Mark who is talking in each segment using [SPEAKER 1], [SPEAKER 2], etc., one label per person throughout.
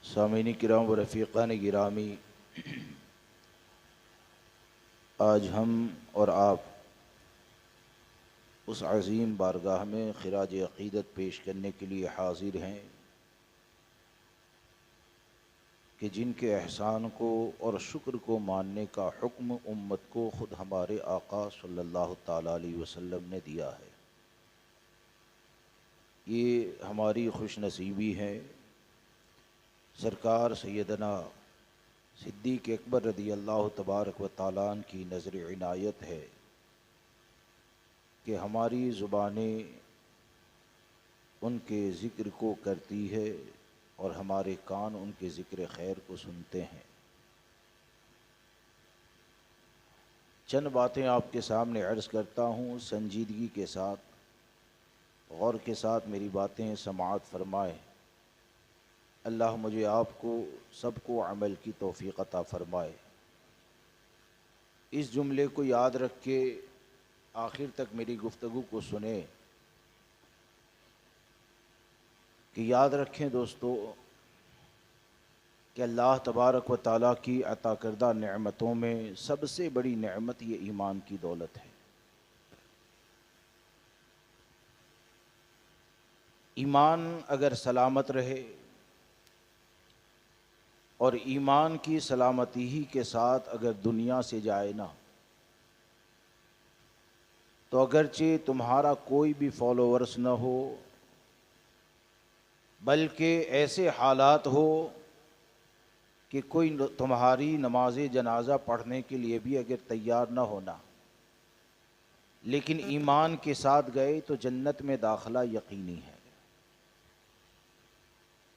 [SPEAKER 1] سامعین کرام و رفیقان گرامی، آج ہم اور آپ اس عظیم بارگاہ میں خراج عقیدت پیش کرنے کے لیے حاضر ہیں کہ جن کے احسان کو اور شکر کو ماننے کا حکم امت کو خود ہمارے آقا صلی اللہ تعالیٰ علیہ وسلم نے دیا ہے۔ یہ ہماری خوش نصیبی ہے، سرکار سیدنا صدیق اکبر رضی اللہ تبارک و تعالیٰ عنہ کی نظر عنایت ہے کہ ہماری زبانیں ان کے ذکر کو کرتی ہے اور ہمارے کان ان کے ذکر خیر کو سنتے ہیں۔ چند باتیں آپ کے سامنے عرض کرتا ہوں، سنجیدگی کے ساتھ غور کے ساتھ میری باتیں سماعت فرمائیں۔ اللہ مجھے آپ کو سب کو عمل کی توفیق عطا فرمائے۔ اس جملے کو یاد رکھ کے آخر تک میری گفتگو کو سنیں کہ یاد رکھیں دوستو کہ اللہ تبارک و تعالیٰ کی عطا کردہ نعمتوں میں سب سے بڑی نعمت یہ ایمان کی دولت ہے۔ ایمان اگر سلامت رہے اور ایمان کی سلامتی ہی کے ساتھ اگر دنیا سے جائے نا، تو اگرچہ تمہارا کوئی بھی فالوورز نہ ہو، بلکہ ایسے حالات ہو کہ کوئی تمہاری نماز جنازہ پڑھنے کے لیے بھی اگر تیار نہ ہونا، لیکن ایمان کے ساتھ گئے تو جنت میں داخلہ یقینی ہے۔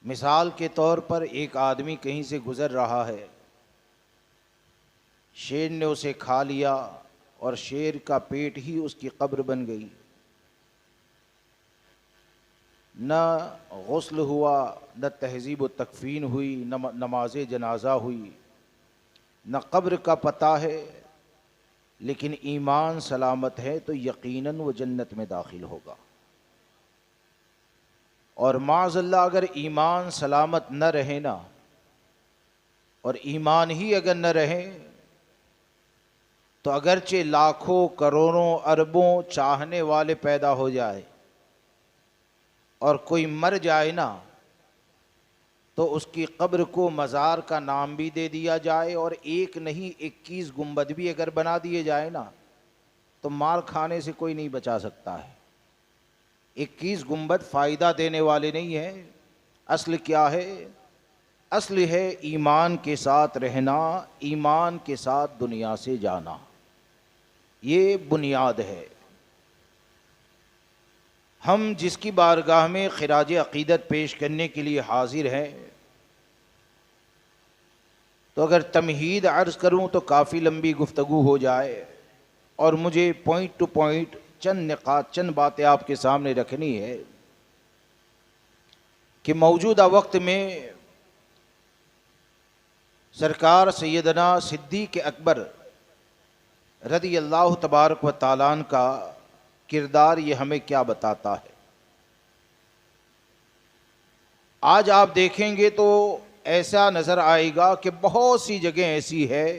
[SPEAKER 1] مثال کے طور پر ایک آدمی کہیں سے گزر رہا ہے، شیر نے اسے کھا لیا اور شیر کا پیٹ ہی اس کی قبر بن گئی، نہ غسل ہوا، نہ تہذیب و تکفین ہوئی، نہ نماز جنازہ ہوئی، نہ قبر کا پتہ ہے، لیکن ایمان سلامت ہے تو یقیناً وہ جنت میں داخل ہوگا۔ اور معاذ اللہ اگر ایمان سلامت نہ رہے نا، اور ایمان ہی اگر نہ رہے تو اگرچہ لاکھوں کروڑوں اربوں چاہنے والے پیدا ہو جائے اور کوئی مر جائے نا، تو اس کی قبر کو مزار کا نام بھی دے دیا جائے اور ایک نہیں 21 گنبد بھی اگر بنا دیے جائے نا، تو مار کھانے سے کوئی نہیں بچا سکتا ہے۔ 21 گنبد فائدہ دینے والے نہیں ہیں۔ اصل کیا ہے؟ اصل ہے ایمان کے ساتھ رہنا، ایمان کے ساتھ دنیا سے جانا، یہ بنیاد ہے۔ ہم جس کی بارگاہ میں خراج عقیدت پیش کرنے کے لیے حاضر ہیں، تو اگر تمہید عرض کروں تو کافی لمبی گفتگو ہو جائے، اور مجھے پوائنٹ ٹو پوائنٹ چند نقاط، چند باتیں آپ کے سامنے رکھنی ہے کہ موجودہ وقت میں سرکار سیدنا صدیق اکبر رضی اللہ تبارک و تعالیٰ عنہ کا کردار یہ ہمیں کیا بتاتا ہے۔ آج آپ دیکھیں گے تو ایسا نظر آئے گا کہ بہت سی جگہیں ایسی ہے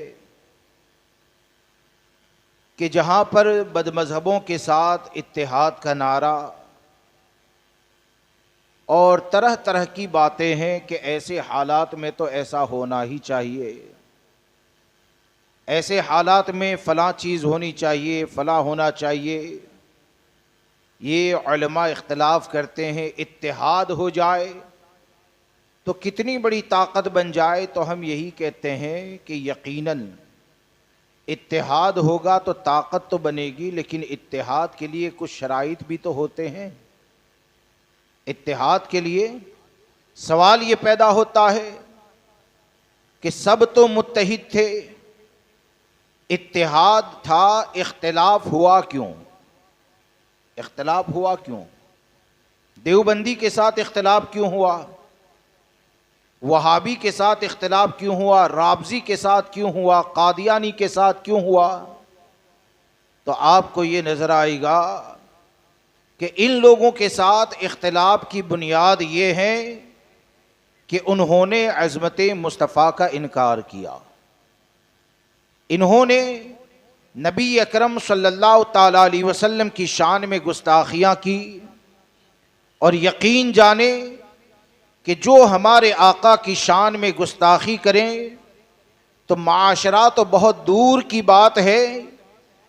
[SPEAKER 1] کہ جہاں پر بد مذہبوں کے ساتھ اتحاد کا نعرہ اور طرح طرح کی باتیں ہیں کہ ایسے حالات میں تو ایسا ہونا ہی چاہیے، ایسے حالات میں فلاں چیز ہونی چاہیے، فلاں ہونا چاہیے۔ یہ علماء اختلاف کرتے ہیں، اتحاد ہو جائے تو کتنی بڑی طاقت بن جائے، تو ہم یہی کہتے ہیں کہ یقیناً اتحاد ہوگا تو طاقت تو بنے گی، لیکن اتحاد کے لیے کچھ شرائط بھی تو ہوتے ہیں۔ اتحاد کے لیے سوال یہ پیدا ہوتا ہے کہ سب تو متحد تھے، اتحاد تھا، اختلاف ہوا کیوں؟ اختلاف ہوا کیوں؟ دیوبندی کے ساتھ اختلاف کیوں ہوا؟ وہابی کے ساتھ اختلاف کیوں ہوا؟ رابضی کے ساتھ کیوں ہوا؟ قادیانی کے ساتھ کیوں ہوا؟ تو آپ کو یہ نظر آئے گا کہ ان لوگوں کے ساتھ اختلاف کی بنیاد یہ ہے کہ انہوں نے عظمت مصطفیٰ کا انکار کیا، انہوں نے نبی اکرم صلی اللہ تعالی علیہ وسلم کی شان میں گستاخیاں کی، اور یقین جانے کہ جو ہمارے آقا کی شان میں گستاخی کریں تو معاشرہ تو بہت دور کی بات ہے،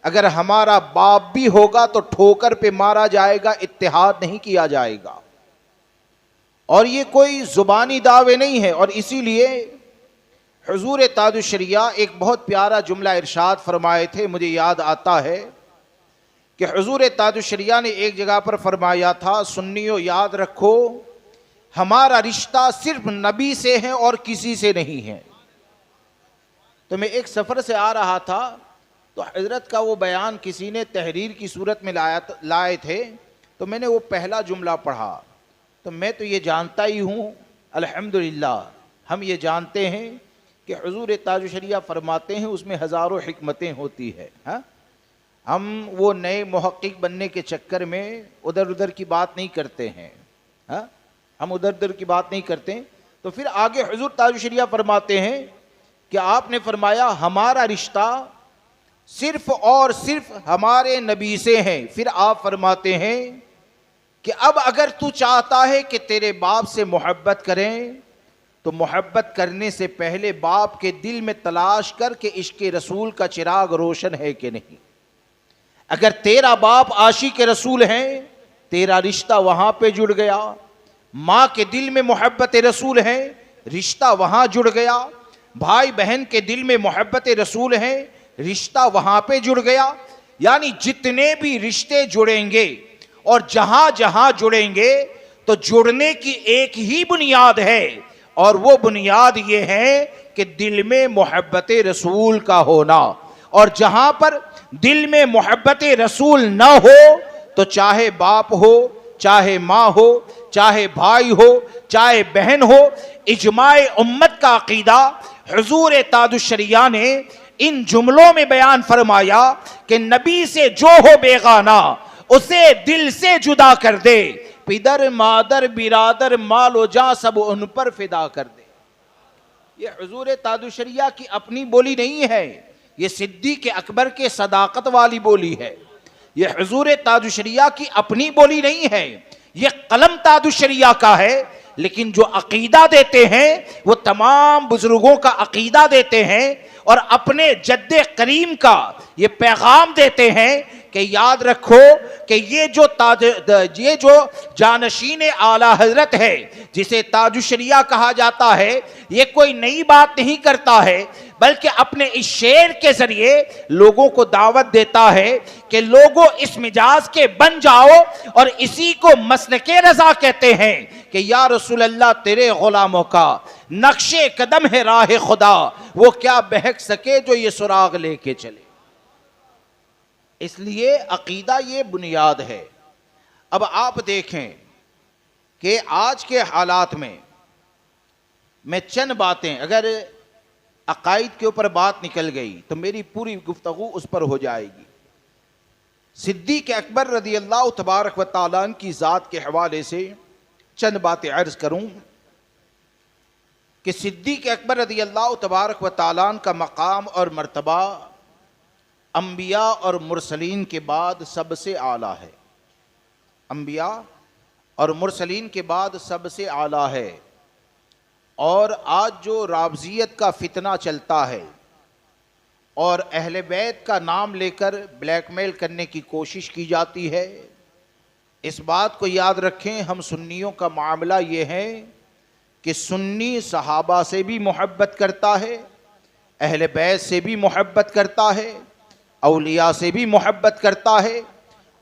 [SPEAKER 1] اگر ہمارا باپ بھی ہوگا تو ٹھوکر پہ مارا جائے گا، اتحاد نہیں کیا جائے گا۔ اور یہ کوئی زبانی دعوے نہیں ہے، اور اسی لیے حضور تاج الشریعہ ایک بہت پیارا جملہ ارشاد فرمائے تھے، مجھے یاد آتا ہے کہ حضور تاج الشریعہ نے ایک جگہ پر فرمایا تھا، سنیو یاد رکھو ہمارا رشتہ صرف نبی سے ہے اور کسی سے نہیں ہے۔ تو میں ایک سفر سے آ رہا تھا تو حضرت کا وہ بیان کسی نے تحریر کی صورت میں لائے تھے، تو میں نے وہ پہلا جملہ پڑھا، تو میں تو یہ جانتا ہی ہوں، الحمدللہ ہم یہ جانتے ہیں کہ حضور تاج الشریعہ فرماتے ہیں اس میں ہزاروں حکمتیں ہوتی ہے۔ ہم وہ نئے محقق بننے کے چکر میں ادھر ادھر کی بات نہیں کرتے ہیں، ہم ادھر ادھر کی بات نہیں کرتے۔ تو پھر آگے حضور تاج الشریعہ فرماتے ہیں کہ آپ نے فرمایا ہمارا رشتہ صرف اور صرف ہمارے نبی سے ہے۔ پھر آپ فرماتے ہیں کہ اب اگر تو چاہتا ہے کہ تیرے باپ سے محبت کریں تو محبت کرنے سے پہلے باپ کے دل میں تلاش کر کے عشق رسول کا چراغ روشن ہے کہ نہیں۔ اگر تیرا باپ عاشق رسول ہے تیرا رشتہ وہاں پہ جڑ گیا، ماں کے دل میں محبت رسول ہے رشتہ وہاں جڑ گیا، بھائی بہن کے دل میں محبت رسول ہے رشتہ وہاں پہ جڑ گیا۔ یعنی جتنے بھی رشتے جڑیں گے اور جہاں جہاں جڑیں گے تو جڑنے کی ایک ہی بنیاد ہے، اور وہ بنیاد یہ ہے کہ دل میں محبت رسول کا ہونا۔ اور جہاں پر دل میں محبت رسول نہ ہو تو چاہے باپ ہو، چاہے ماں ہو، چاہے بھائی ہو، چاہے بہن ہو، اجماع امت کا عقیدہ حضور تاج الشریعہ نے ان جملوں میں بیان فرمایا کہ نبی سے جو ہو بیگانہ اسے دل سے جدا کر دے، پدر مادر برادر مال و جاں سب ان پر فدا کر دے۔ یہ حضور تاج الشریعہ کی اپنی بولی نہیں ہے، یہ صدیق اکبر کے صداقت والی بولی ہے۔ یہ حضور تاج الشریعہ کی اپنی بولی نہیں ہے، یہ قلم تاج الشریعہ کا ہے، لیکن جو عقیدہ دیتے ہیں وہ تمام بزرگوں کا عقیدہ دیتے ہیں، اور اپنے جد کریم کا یہ پیغام دیتے ہیں کہ یاد رکھو کہ یہ جو جانشین اعلی حضرت ہے جسے تاج الشریعہ کہا جاتا ہے، یہ کوئی نئی بات نہیں کرتا ہے، بلکہ اپنے اس شعر کے ذریعے لوگوں کو دعوت دیتا ہے کہ لوگوں اس مجاز کے بن جاؤ، اور اسی کو مسلک رضا کہتے ہیں کہ یا رسول اللہ تیرے غلاموں کا نقش قدم ہے راہ خدا، وہ کیا بہک سکے جو یہ سراغ لے کے چلے۔ اس لیے عقیدہ یہ بنیاد ہے۔ اب آپ دیکھیں کہ آج کے حالات میں چند باتیں، اگر عقائد کے اوپر بات نکل گئی تو میری پوری گفتگو اس پر ہو جائے گی۔ صدیق اکبر رضی اللہ تبارک و تعالیٰ کی ذات کے حوالے سے چند باتیں عرض کروں کہ صدیق اکبر رضی اللہ تبارک و تعالیٰ کا مقام اور مرتبہ انبیاء اور مرسلین کے بعد سب سے اعلیٰ ہے۔ انبیاء اور مرسلین کے بعد سب سے اعلیٰ ہے۔ اور آج جو رافضیت کا فتنہ چلتا ہے اور اہل بیت کا نام لے کر بلیک میل کرنے کی کوشش کی جاتی ہے، اس بات کو یاد رکھیں، ہم سنیوں کا معاملہ یہ ہے کہ سنی صحابہ سے بھی محبت کرتا ہے، اہل بیت سے بھی محبت کرتا ہے، اولیاء سے بھی محبت کرتا ہے،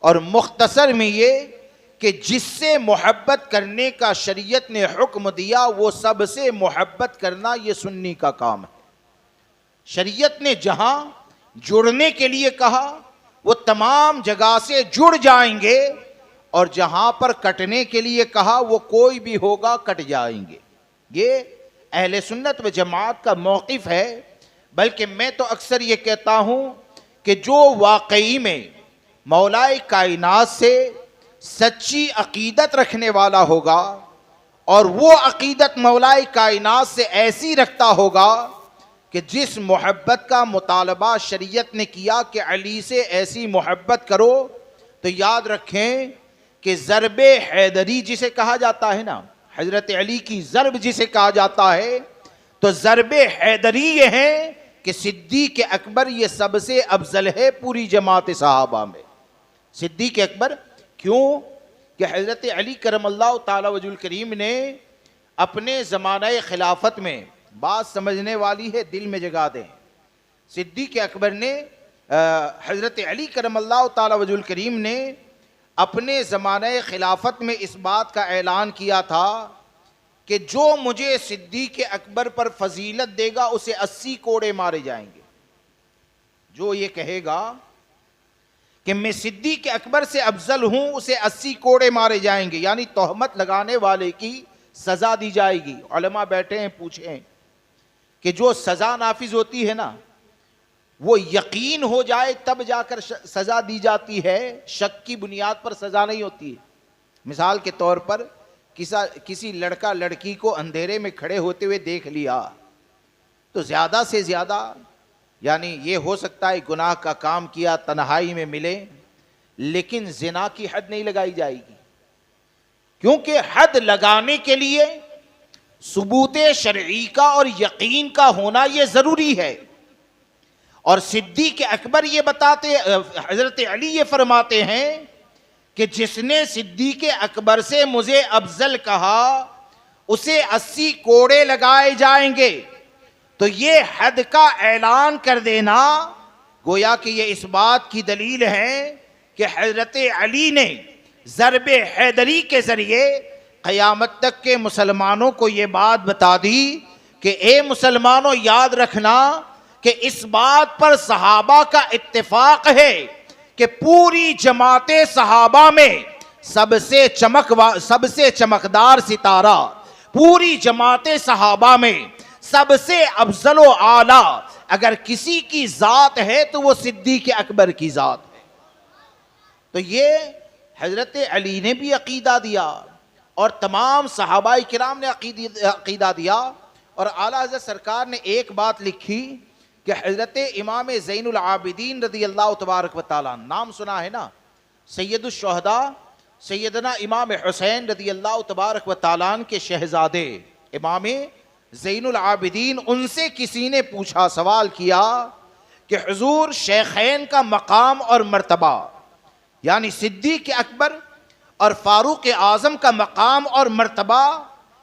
[SPEAKER 1] اور مختصر میں یہ کہ جس سے محبت کرنے کا شریعت نے حکم دیا وہ سب سے محبت کرنا یہ سنی کا کام ہے۔ شریعت نے جہاں جڑنے کے لیے کہا وہ تمام جگہ سے جڑ جائیں گے، اور جہاں پر کٹنے کے لیے کہا وہ کوئی بھی ہوگا کٹ جائیں گے۔ یہ اہل سنت و جماعت کا موقف ہے۔ بلکہ میں تو اکثر یہ کہتا ہوں کہ جو واقعی میں مولا کائنات سے سچی عقیدت رکھنے والا ہوگا اور وہ عقیدت مولائے کائنات سے ایسی رکھتا ہوگا کہ جس محبت کا مطالبہ شریعت نے کیا کہ علی سے ایسی محبت کرو، تو یاد رکھیں کہ ضرب حیدری جسے کہا جاتا ہے نا، حضرت علی کی ضرب جسے کہا جاتا ہے، تو ضرب حیدری یہ ہے کہ صدیق اکبر یہ سب سے افضل ہے پوری جماعت صحابہ میں۔ صدیق اکبر کیوں؟ کہ حضرت علی کرم اللہ تعالی وجہ الکریم نے اپنے زمانہ خلافت میں، بات سمجھنے والی ہے دل میں جگا دیں، صدیق اکبر نے حضرت علی کرم اللہ تعالی وجہ الکریم نے اپنے زمانہ خلافت میں اس بات کا اعلان کیا تھا کہ جو مجھے صدیق اکبر پر فضیلت دے گا اسے 80 کوڑے مارے جائیں گے۔ جو یہ کہے گا کہ میں صدیق اکبر سے افضل ہوں اسے 80 کوڑے مارے جائیں گے، یعنی تہمت لگانے والے کی سزا دی جائے گی۔ علماء بیٹھے ہیں پوچھیں کہ جو سزا نافذ ہوتی ہے نا وہ یقین ہو جائے تب جا کر سزا دی جاتی ہے، شک کی بنیاد پر سزا نہیں ہوتی ہے۔ مثال کے طور پر کسی لڑکا لڑکی کو اندھیرے میں کھڑے ہوتے ہوئے دیکھ لیا تو زیادہ سے زیادہ یعنی یہ ہو سکتا ہے گناہ کا کام کیا تنہائی میں ملے، لیکن زنا کی حد نہیں لگائی جائے گی، کیونکہ حد لگانے کے لیے ثبوت شرعی کا اور یقین کا ہونا یہ ضروری ہے۔ اور صدیق اکبر یہ بتاتے، حضرت علی یہ فرماتے ہیں کہ جس نے صدیق اکبر سے مجھے افضل کہا اسے 80 کوڑے لگائے جائیں گے۔ تو یہ حد کا اعلان کر دینا گویا کہ یہ اس بات کی دلیل ہے کہ حضرت علی نے ضرب حیدری کے ذریعے قیامت تک کے مسلمانوں کو یہ بات بتا دی کہ اے مسلمانوں یاد رکھنا کہ اس بات پر صحابہ کا اتفاق ہے کہ پوری جماعت صحابہ میں سب سے چمکدار ستارہ، پوری جماعت صحابہ میں سب سے افضل و اعلیٰ اگر کسی کی ذات ہے تو وہ صدیق اکبر کی ذات ہے۔ تو یہ حضرت علی نے بھی عقیدہ دیا اور تمام صحابہ کرام نے عقیدہ دیا، اور اعلیٰ حضرت سرکار نے ایک بات لکھی کہ حضرت امام زین العابدین رضی اللہ تبارک و تعالیٰ، نام سنا ہے نا، سید الشہداء سیدنا امام حسین رضی اللہ تبارک و تعالیٰ کے شہزادے امام زین العابدین، ان سے کسی نے پوچھا، سوال کیا کہ حضور شیخین کا مقام اور مرتبہ، یعنی صدیق اکبر اور فاروق اعظم کا مقام اور مرتبہ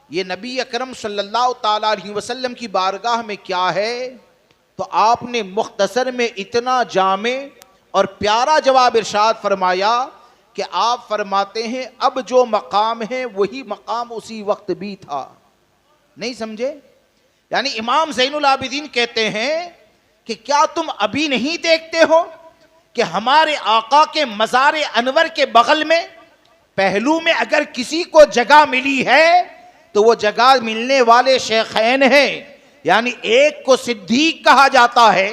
[SPEAKER 1] یہ نبی اکرم صلی اللہ تعالیٰ علیہ وسلم کی بارگاہ میں کیا ہے؟ تو آپ نے مختصر میں اتنا جامع اور پیارا جواب ارشاد فرمایا کہ آپ فرماتے ہیں اب جو مقام ہے وہی مقام اسی وقت بھی تھا۔ نہیں سمجھے؟ یعنی امام زین العابدین کہتے ہیں کہ کیا تم ابھی نہیں دیکھتے ہو کہ ہمارے آقا کے مزار انور کے بغل میں پہلو میں اگر کسی کو جگہ ملی ہے تو وہ جگہ ملنے والے شیخین ہیں، یعنی ایک کو صدیق کہا جاتا ہے،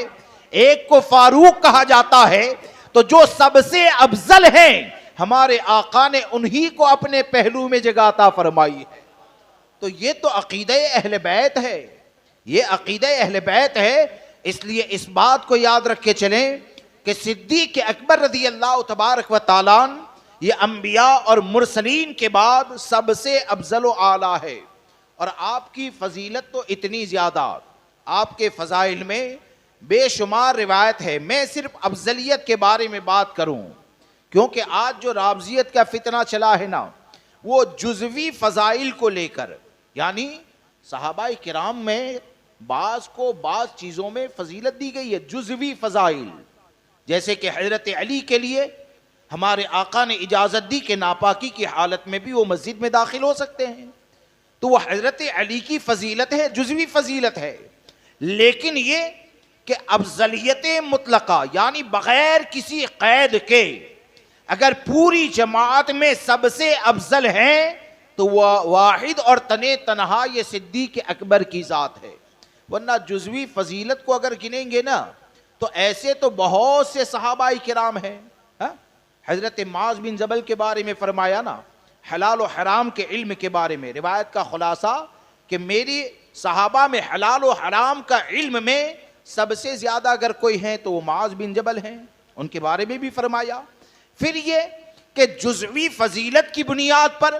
[SPEAKER 1] ایک کو فاروق کہا جاتا ہے، تو جو سب سے افضل ہیں ہمارے آقا نے انہی کو اپنے پہلو میں جگہ عطا فرمائی ہے۔ تو یہ تو عقیدہ اہل بیت ہے، یہ عقیدہ اہل بیت ہے۔ اس لیے اس بات کو یاد رکھ کے چلیں کہ صدیق اکبر رضی اللہ تبارک و تعالیٰ یہ انبیاء اور مرسلین کے بعد سب سے افضل و اعلیٰ ہے، اور آپ کی فضیلت تو اتنی زیادہ، آپ کے فضائل میں بے شمار روایت ہے۔ میں صرف افضلیت کے بارے میں بات کروں کیونکہ آج جو رافضیت کا فتنہ چلا ہے نا وہ جزوی فضائل کو لے کر، یعنی صحابہ کرام میں بعض کو بعض چیزوں میں فضیلت دی گئی ہے، جزوی فضائل، جیسے کہ حضرت علی کے لیے ہمارے آقا نے اجازت دی کہ ناپاکی کی حالت میں بھی وہ مسجد میں داخل ہو سکتے ہیں، تو وہ حضرت علی کی فضیلت ہے، جزوی فضیلت ہے۔ لیکن یہ کہ افضلیت مطلقہ یعنی بغیر کسی قید کے اگر پوری جماعت میں سب سے افضل ہیں تو وہ واحد اور تنہا یہ صدیق اکبر کی ذات ہے، ورنہ جزوی فضیلت کو اگر گنیں گے نا تو ایسے تو بہت سے صحابہ کرام ہیں۔ حضرت معاذ بن جبل کے بارے میں فرمایا نا، حلال و حرام کے علم کے بارے میں. روایت کا خلاصہ کہ میری صحابہ میں حلال و حرام کا علم میں سب سے زیادہ اگر کوئی ہیں تو وہ معاذ بن جبل ہیں, ان کے بارے میں بھی فرمایا. پھر یہ کہ جزوی فضیلت کی بنیاد پر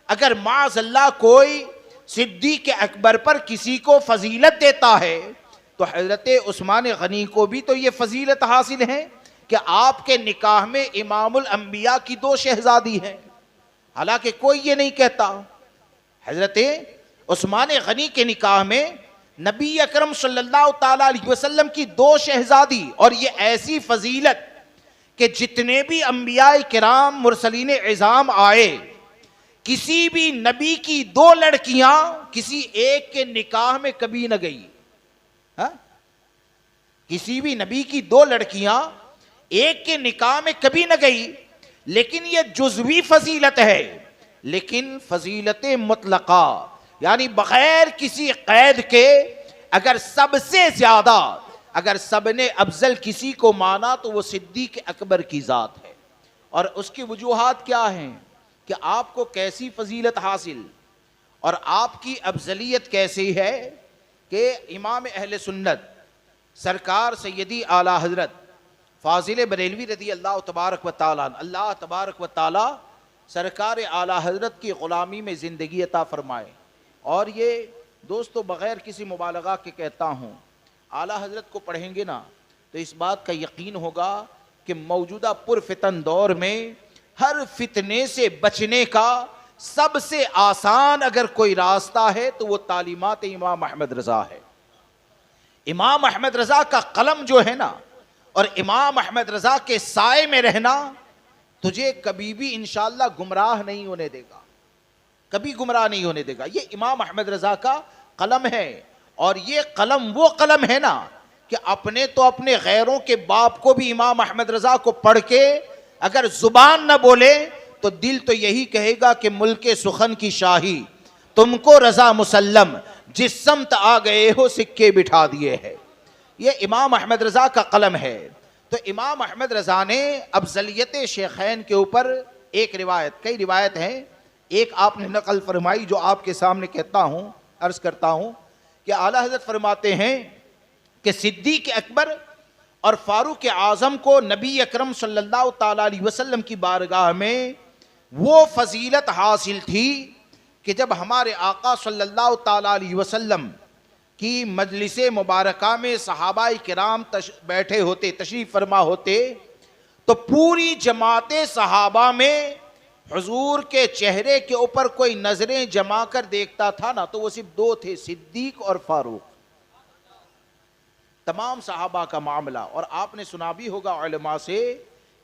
[SPEAKER 1] اگر معاذ اللہ کوئی صدیق اکبر پر کسی کو فضیلت دیتا ہے تو حضرت عثمان غنی کو بھی تو یہ فضیلت حاصل ہے کہ آپ کے نکاح میں امام الانبیاء کی 2 شہزادی ہیں. حالانکہ کوئی یہ نہیں کہتا. حضرت عثمان غنی کے نکاح میں نبی اکرم صلی اللہ تعالی علیہ وسلم کی 2 شہزادی, اور یہ ایسی فضیلت کہ جتنے بھی انبیاء کرام مرسلین عظام آئے, کسی بھی نبی کی 2 لڑکیاں کسی ایک کے نکاح میں کبھی نہ گئی. کسی بھی نبی کی 2 لڑکیاں ایک کے نکاح میں کبھی نہ گئی. لیکن یہ جزوی فضیلت ہے, لیکن فضیلت مطلقہ یعنی بغیر کسی قید کے اگر سب سے زیادہ اگر سب نے افضل کسی کو مانا تو وہ صدیق اکبر کی ذات ہے. اور اس کی وجوہات کیا ہیں کہ آپ کو کیسی فضیلت حاصل اور آپ کی افضلیت کیسی ہے کہ امام اہل سنت سرکار سیدی اعلی حضرت فاضل بریلوی رضی اللہ تبارک و تعالیٰ, اللہ تبارک و تعالیٰ سرکار اعلی حضرت کی غلامی میں زندگی عطا فرمائے. اور یہ دوستو بغیر کسی مبالغہ کے کہتا ہوں, اعلی حضرت کو پڑھیں گے نا تو اس بات کا یقین ہوگا کہ موجودہ پرفتن دور میں ہر فتنے سے بچنے کا سب سے آسان اگر کوئی راستہ ہے تو وہ تعلیمات امام احمد رضا ہے. امام احمد رضا کا قلم جو ہے نا اور امام احمد رضا کے سائے میں رہنا تجھے کبھی بھی انشاءاللہ گمراہ نہیں ہونے دے گا, کبھی گمراہ نہیں ہونے دے گا. یہ امام احمد رضا کا قلم ہے, اور یہ قلم وہ قلم ہے نا کہ اپنے تو اپنے غیروں کے باپ کو بھی امام احمد رضا کو پڑھ کے اگر زبان نہ بولے تو دل تو یہی کہے گا کہ ملک سخن کی شاہی تم کو رضا مسلم, جس سمت آ گئے ہو سکے بٹھا دیے ہے. یہ امام احمد رضا کا قلم ہے. تو امام احمد رضا نے افضلیت شیخین کے اوپر ایک روایت, کئی روایت ہیں, ایک آپ نے نقل فرمائی جو آپ کے سامنے کہتا ہوں, عرض کرتا ہوں کہ اعلیٰ حضرت فرماتے ہیں کہ صدیق اکبر اور فاروق اعظم کو نبی اکرم صلی اللہ تعالی علیہ وسلم کی بارگاہ میں وہ فضیلت حاصل تھی کہ جب ہمارے آقا صلی اللہ تعالی علیہ وسلم کی مجلس مبارکہ میں صحابہ کرام بیٹھے ہوتے, تشریف فرما ہوتے, تو پوری جماعت صحابہ میں حضور کے چہرے کے اوپر کوئی نظریں جما کر دیکھتا تھا نا تو وہ صرف 2 تھے, صدیق اور فاروق. تمام صحابہ کا معاملہ. اور آپ نے سنا بھی ہوگا علماء سے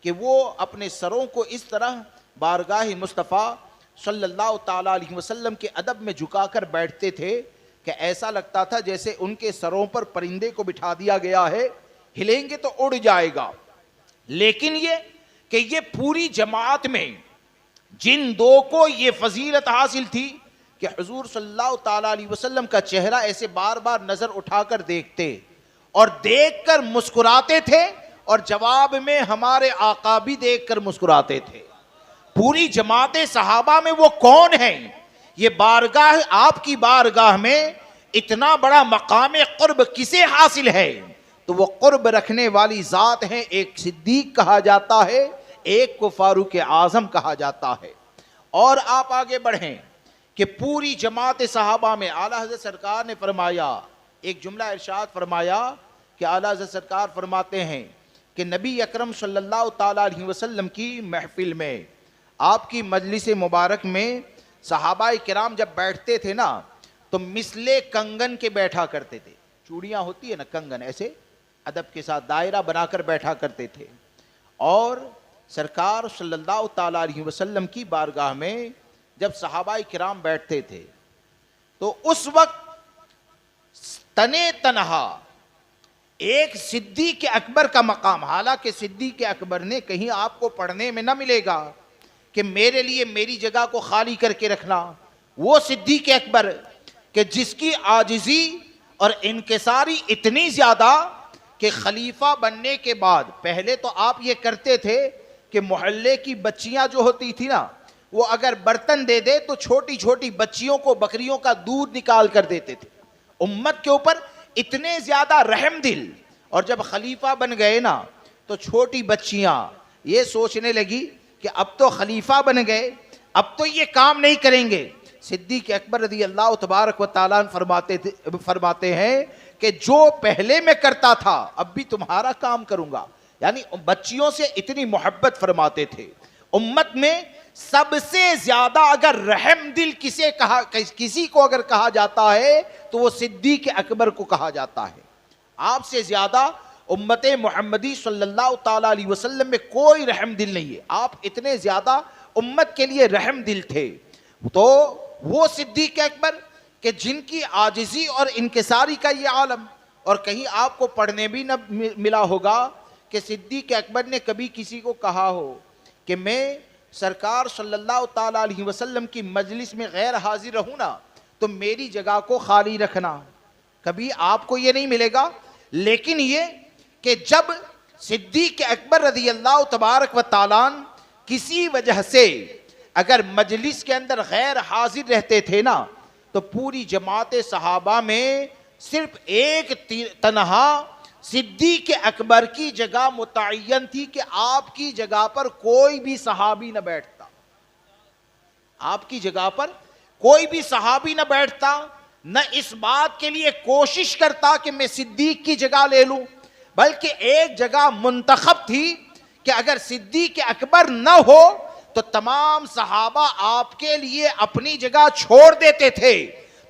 [SPEAKER 1] کہ وہ اپنے سروں کو اس طرح بارگاہ مصطفیٰ صلی اللہ تعالی علیہ وسلم کے ادب میں جھکا کر بیٹھتے تھے کہ ایسا لگتا تھا جیسے ان کے سروں پر پرندے کو بٹھا دیا گیا ہے, ہلیں گے تو اڑ جائے گا. لیکن یہ کہ یہ پوری جماعت میں جن 2 کو یہ فضیلت حاصل تھی کہ حضور صلی اللہ تعالی علیہ وسلم کا چہرہ ایسے بار بار نظر اٹھا کر دیکھتے اور دیکھ کر مسکراتے تھے, اور جواب میں ہمارے آقا بھی دیکھ کر مسکراتے تھے. پوری جماعت صحابہ میں وہ کون ہیں؟ یہ بارگاہ, آپ کی بارگاہ میں اتنا بڑا مقام قرب کسے حاصل ہے؟ تو وہ قرب رکھنے والی ذات ہیں. ایک صدیق کہا جاتا ہے, ایک کو فاروق اعظم کہا جاتا ہے. اور آپ آگے بڑھیں کہ پوری جماعت صحابہ میں اعلیٰ حضرت سرکار نے فرمایا, ایک جملہ ارشاد فرمایا کہ اعلیٰ حضرت سرکار فرماتے ہیں کہ نبی اکرم صلی اللہ تعالی علیہ وسلم کی محفل میں, آپ کی مجلس مبارک میں صحابہ کرام جب بیٹھتے تھے نا تو مثل کنگن کے بیٹھا کرتے تھے. چوڑیاں ہوتی ہے نا کنگن, ایسے ادب کے ساتھ دائرہ بنا کر بیٹھا کرتے تھے. اور سرکار صلی اللہ تعالی علیہ وسلم کی بارگاہ میں جب صحابہ کرام بیٹھتے تھے تو اس وقت تنے تنہا ایک صدیق اکبر کا مقام, حالانکہ صدیق اکبر نے کہیں آپ کو پڑھنے میں نہ ملے گا کہ میرے لیے میری جگہ کو خالی کر کے رکھنا, وہ صدیق اکبر کہ جس کی عاجزی اور انکساری اتنی زیادہ کہ خلیفہ بننے کے بعد پہلے تو آپ یہ کرتے تھے کہ محلے کی بچیاں جو ہوتی تھی نا وہ اگر برتن دے دے تو چھوٹی چھوٹی بچیوں کو بکریوں کا دودھ نکال کر دیتے تھے. امت کے اوپر اتنے زیادہ رحم دل. اور جب خلیفہ بن گئے نا تو چھوٹی بچیاں یہ سوچنے لگی کہ اب تو خلیفہ بن گئے, اب تو یہ کام نہیں کریں گے. صدیق اکبر رضی اللہ تبارک و تعالیٰ فرماتے ہیں کہ جو پہلے میں کرتا تھا اب بھی تمہارا کام کروں گا. یعنی بچیوں سے اتنی محبت فرماتے تھے. امت میں سب سے زیادہ اگر رحم دل کسی کو اگر کہا جاتا ہے تو وہ صدیق اکبر کو کہا جاتا ہے. آپ سے زیادہ امت محمدی صلی اللہ تعالی علیہ وسلم میں کوئی رحم دل نہیں ہے. آپ اتنے زیادہ امت کے لیے رحم دل تھے. تو وہ صدیق اکبر کہ جن کی عاجزی اور انکساری کا یہ عالم. اور کہیں آپ کو پڑھنے بھی نہ ملا ہوگا کہ صدیق اکبر نے کبھی کسی کو کہا ہو کہ میں سرکار صلی اللہ تعالی علیہ وسلم کی مجلس میں غیر حاضر رہوں نا تو میری جگہ کو خالی رکھنا. کبھی آپ کو یہ نہیں ملے گا. لیکن یہ کہ جب صدیق اکبر رضی اللہ تبارک و تعالیٰ کسی وجہ سے اگر مجلس کے اندر غیر حاضر رہتے تھے نا تو پوری جماعت صحابہ میں صرف ایک تنہا صدیق اکبر کی جگہ متعین تھی کہ آپ کی جگہ پر کوئی بھی صحابی نہ بیٹھتا. آپ کی جگہ پر کوئی بھی صحابی نہ بیٹھتا, نہ اس بات کے لیے کوشش کرتا کہ میں صدیق کی جگہ لے لوں, بلکہ ایک جگہ منتخب تھی کہ اگر صدیق اکبر نہ ہو تو تمام صحابہ آپ کے لیے اپنی جگہ چھوڑ دیتے تھے.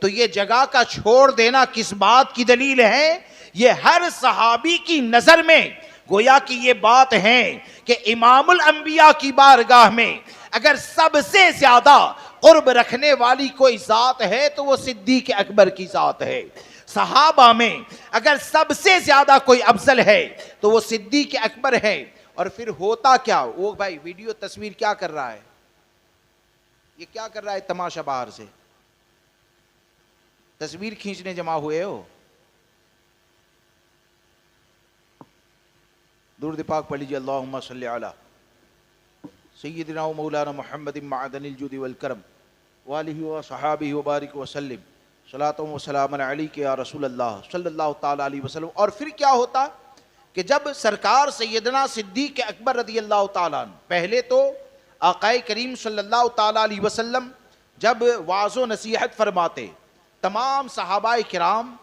[SPEAKER 1] تو یہ جگہ کا چھوڑ دینا کس بات کی دلیل ہے؟ یہ ہر صحابی کی نظر میں گویا کہ یہ بات ہے کہ امام الانبیاء کی بارگاہ میں اگر سب سے زیادہ قرب رکھنے والی کوئی ذات ہے تو وہ صدیق اکبر کی ذات ہے. صحابہ میں اگر سب سے زیادہ کوئی افضل ہے تو وہ صدیق اکبر ہے. اور پھر ہوتا کیا, وہ بھائی ویڈیو تصویر کیا کر رہا ہے, یہ کیا کر رہا ہے تماشا باہر سے, تصویر کھینچنے جمع ہوئے ہو. درود پاک پڑھ لیجیے. اللہم صلی علی سیدنا و مولانا محمد معدن الجود والکرم والہ و صحابہ وبارک وسلم صلاۃ و سلام علیک یا رسول اللہ صلی اللہ تعالی علیہ وسلم. اور پھر کیا ہوتا کہ جب سرکار سیدنا صدیق اکبر رضی اللہ تعالیٰ عنہ, پہلے تو آقائے کریم صلی اللہ تعالی علیہ وسلم جب وعظ و نصیحت فرماتے تمام صحابہ کرام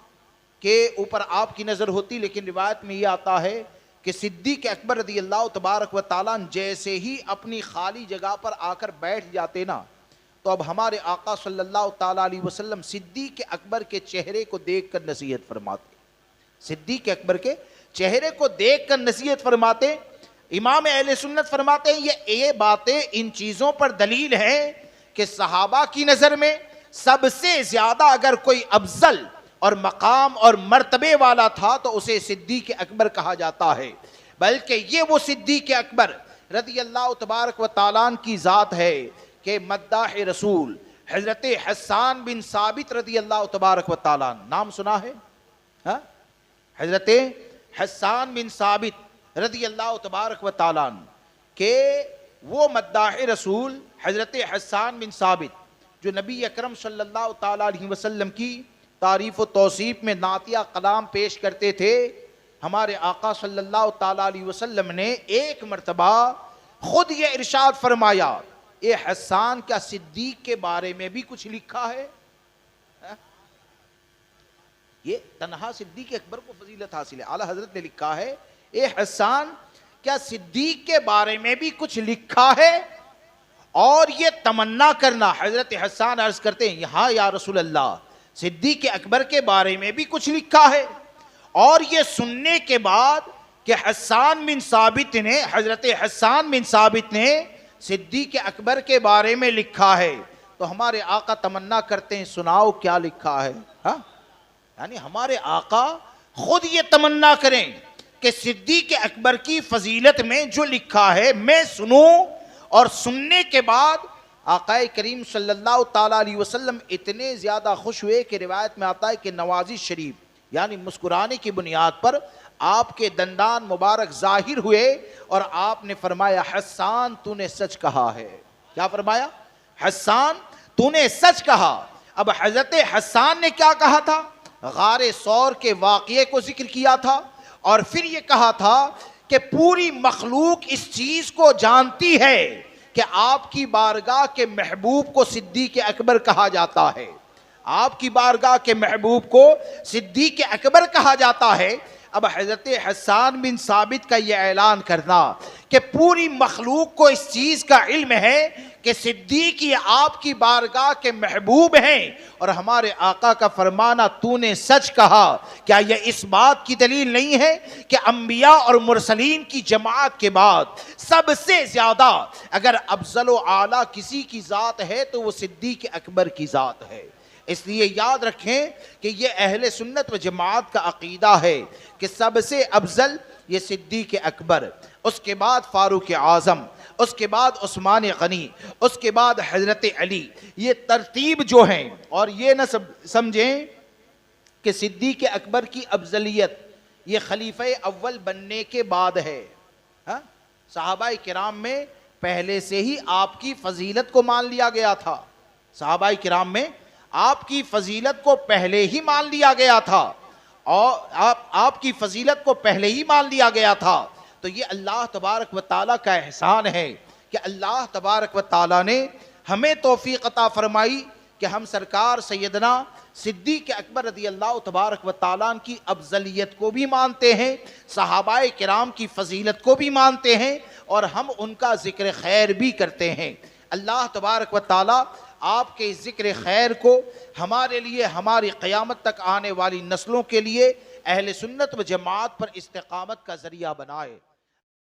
[SPEAKER 1] کے اوپر آپ کی نظر ہوتی, لیکن روایت میں یہ آتا ہے کہ صدیق اکبر رضی اللہ تبارک و تعالیٰ جیسے ہی اپنی خالی جگہ پر آ کر بیٹھ جاتے نا تو اب ہمارے آقا صلی اللہ تعالیٰ علیہ وسلم صدیق اکبر کے چہرے کو دیکھ کر نصیحت فرماتے. صدیق اکبر کے چہرے کو دیکھ کر نصیحت فرماتے. امام اہل سنت فرماتے ہیں یہ باتیں ان چیزوں پر دلیل ہے کہ صحابہ کی نظر میں سب سے زیادہ اگر کوئی افضل اور مقام اور مرتبے والا تھا تو اسے صدیق اکبر کہا جاتا ہے. بلکہ یہ وہ صدیق اکبر رضی اللہ تبارک و تعالیٰ کی ذات ہے کہ مداح رسول حضرت حسان بن ثابت رضی اللہ تبارک و تعالیٰ, نام سنا ہے حضرت حسان بن ثابت رضی اللہ تبارک و تعالیٰ کہ وہ مداح رسول حضرت حسان بن ثابت جو نبی اکرم صلی اللہ تعالیٰ علیہ وسلم کی تعریف و توصیف میں نعتیہ کلام پیش کرتے تھے. ہمارے آقا صلی اللہ تعالیٰ علیہ وسلم نے ایک مرتبہ خود یہ ارشاد فرمایا, اے حسان کیا صدیق کے بارے میں بھی کچھ لکھا ہے؟ یہ تنہا صدیق اکبر کو فضیلت حاصل ہے. اعلیٰ حضرت نے لکھا ہے, اے حسان کیا صدیق کے بارے میں بھی کچھ لکھا ہے؟ اور یہ تمنا کرنا, حضرت حسان عرض کرتے ہیں یہاں یا رسول اللہ صدیق اکبر کے بارے میں بھی کچھ لکھا ہے. اور یہ سننے کے بعد کہ حسان بن ثابت نے حضرت حسان بن ثابت نے صدیق اکبر کے بارے میں لکھا ہے تو ہمارے آقا تمنا کرتے ہیں سناؤ کیا لکھا ہے. یعنی ہمارے آقا خود یہ تمنا کریں کہ صدیق اکبر کی فضیلت میں جو لکھا ہے میں سنوں. اور سننے کے بعد آقائے کریم صلی اللہ تعالیٰ علیہ وسلم اتنے زیادہ خوش ہوئے کہ روایت میں آتا ہے کہ نوازش شریف یعنی مسکرانے کی بنیاد پر آپ کے دندان مبارک ظاہر ہوئے اور آپ نے فرمایا حسان تو نے سچ کہا ہے. کیا فرمایا؟ حسان تو نے سچ کہا. اب حضرت حسان نے کیا کہا تھا؟ غار ثور کے واقعے کو ذکر کیا تھا اور پھر یہ کہا تھا کہ پوری مخلوق اس چیز کو جانتی ہے کہ آپ کی بارگاہ کے محبوب کو صدیق اکبر کہا جاتا ہے. آپ کی بارگاہ کے محبوب کو صدیق اکبر کہا جاتا ہے. اب حضرت حسان بن ثابت کا یہ اعلان کرنا کہ پوری مخلوق کو اس چیز کا علم ہے کہ صدیق یہ آپ کی بارگاہ کے محبوب ہیں اور ہمارے آقا کا فرمانا تو نے سچ کہا، کیا یہ اس بات کی دلیل نہیں ہے کہ انبیاء اور مرسلین کی جماعت کے بعد سب سے زیادہ اگر افضل و اعلیٰ کسی کی ذات ہے تو وہ صدیق اکبر کی ذات ہے؟ اس لیے یاد رکھیں کہ یہ اہل سنت و جماعت کا عقیدہ ہے کہ سب سے افضل یہ صدیق اکبر، اس کے بعد فاروق اعظم، اس کے بعد عثمان غنی، اس کے بعد حضرت علی. یہ ترتیب جو ہیں، اور یہ نہ سمجھیں کہ صدیق اکبر کی افضلیت یہ خلیفہ اول بننے کے بعد ہے. صحابہ کرام میں پہلے سے ہی آپ کی فضیلت کو مان لیا گیا تھا. صحابہ کرام میں آپ کی فضیلت کو پہلے ہی مان لیا گیا تھا، اور آپ کی فضیلت کو پہلے ہی مان لیا گیا تھا. تو یہ اللہ تبارک و تعالیٰ کا احسان ہے کہ اللہ تبارک و تعالیٰ نے ہمیں توفیق عطا فرمائی کہ ہم سرکار سیدنا صدیق اکبر رضی اللہ تبارک و تعالیٰ کی افضلیت کو بھی مانتے ہیں، صحابہ کرام کی فضیلت کو بھی مانتے ہیں، اور ہم ان کا ذکر خیر بھی کرتے ہیں. اللہ تبارک و تعالیٰ آپ کے ذکر خیر کو ہمارے لیے، ہماری قیامت تک آنے والی نسلوں کے لیے اہل سنت و جماعت پر استقامت کا ذریعہ بنائے.